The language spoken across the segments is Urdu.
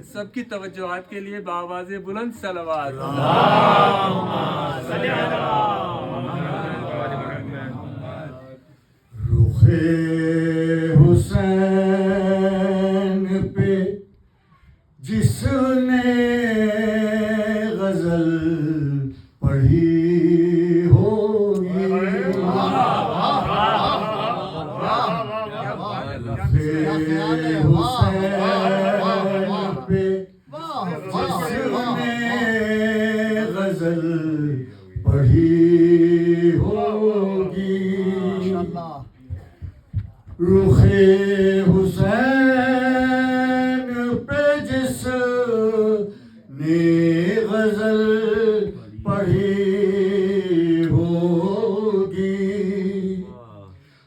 سب کی توجہات کے لیے بآواز بلند صلوات. رخ حسین پہ جس نے غزل پڑھی ہوگی، رخ حسین پہ جس نے غزل پڑھی ہوگی، رخ حسین پہ جس نے غزل پڑھی ہوگی،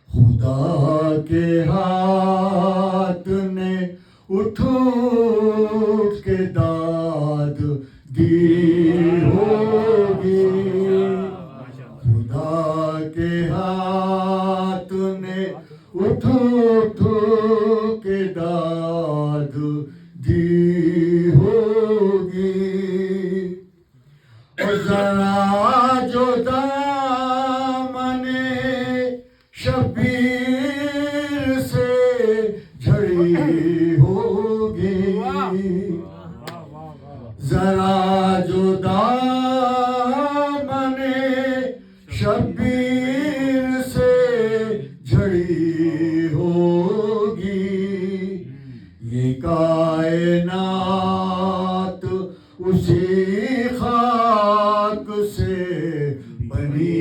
خدا کے ہاتھ نے اٹھ کے داد دی ہوگی، خدا کے ہاتھ نے اٹھ کے داد دی ہوگی، اور ذرا جو دامن شبیر سے جھڑی ہوگی، ذرا جو دامن شبیر سے جھڑی ہوگی، یہ کائنات اسی خاک سے بنی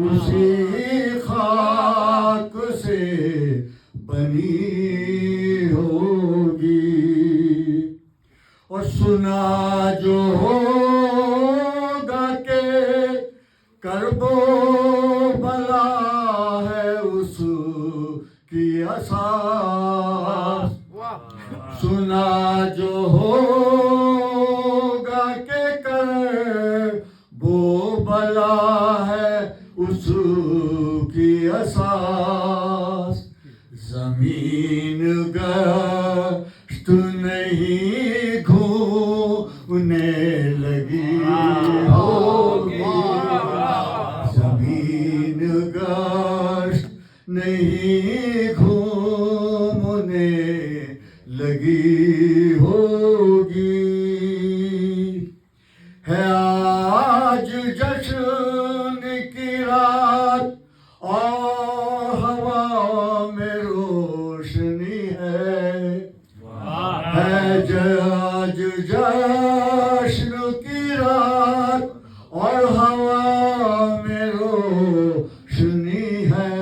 اسی خاک سے بنی ہوگی، اور سنا جو ہوگا کہ کرب و بلا ہے اس کی اساس، سنا جو ہوگا کہ کرب و بلا ہے اس کی اساس، زمین گشت نہیں گھومنے لگی ہوگی، زمین گشت نہیں گھومنے لگی ہوگی، ہے آج جشن کی رات اور ہوا میں روشنی ہے آج جشن کی رات اور ہوا میں روشنی ہے،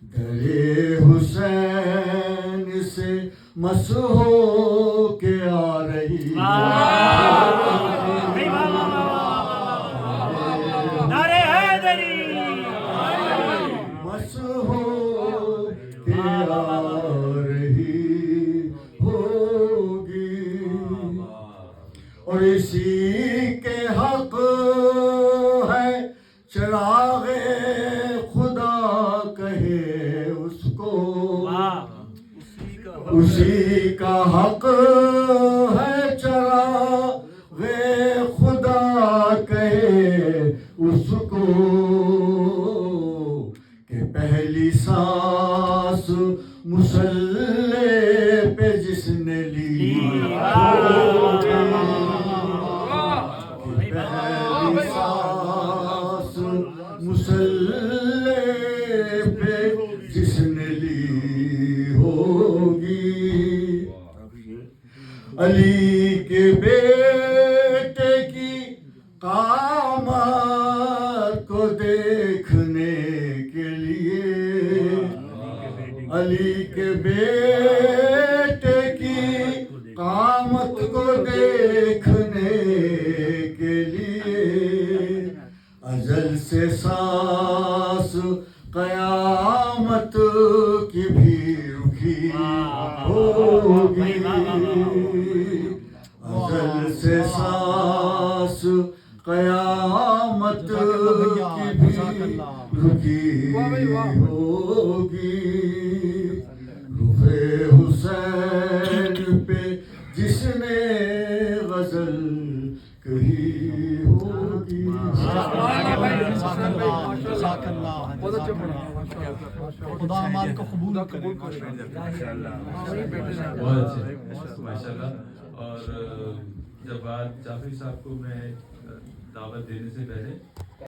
درے حسین سے مس ہو کے آ رہی مس ہو کے آ رہی ہوگی، اور اسی کے حق ہے چراغ خدا کہے اس کو، اسی کا حق ہے چراغ خدا کہے اس کو، کہ پہلی سانس مصلی پہ جس نے لی ہوگی، پہلی سانس مصلی پہ جس نے لی ہوگی، علی کے بیٹے کی قامت کو دیکھنے کے لیے، علی کے بیٹے کی قامت کو دیکھنے کے لیے، ازل سے سانس قیامت کی بھی رکی ہوگی، ازل سے سانس قیامت کی بھی رکی ہوگی روح حسین پہ جس نے غزل کہی ہوگی. خدا ہمارے کو قبول کرے. بہت اچھے ماشاء اللہ. اور جب بات جعفری صاحب کو میں دعوت دینے سے پہلے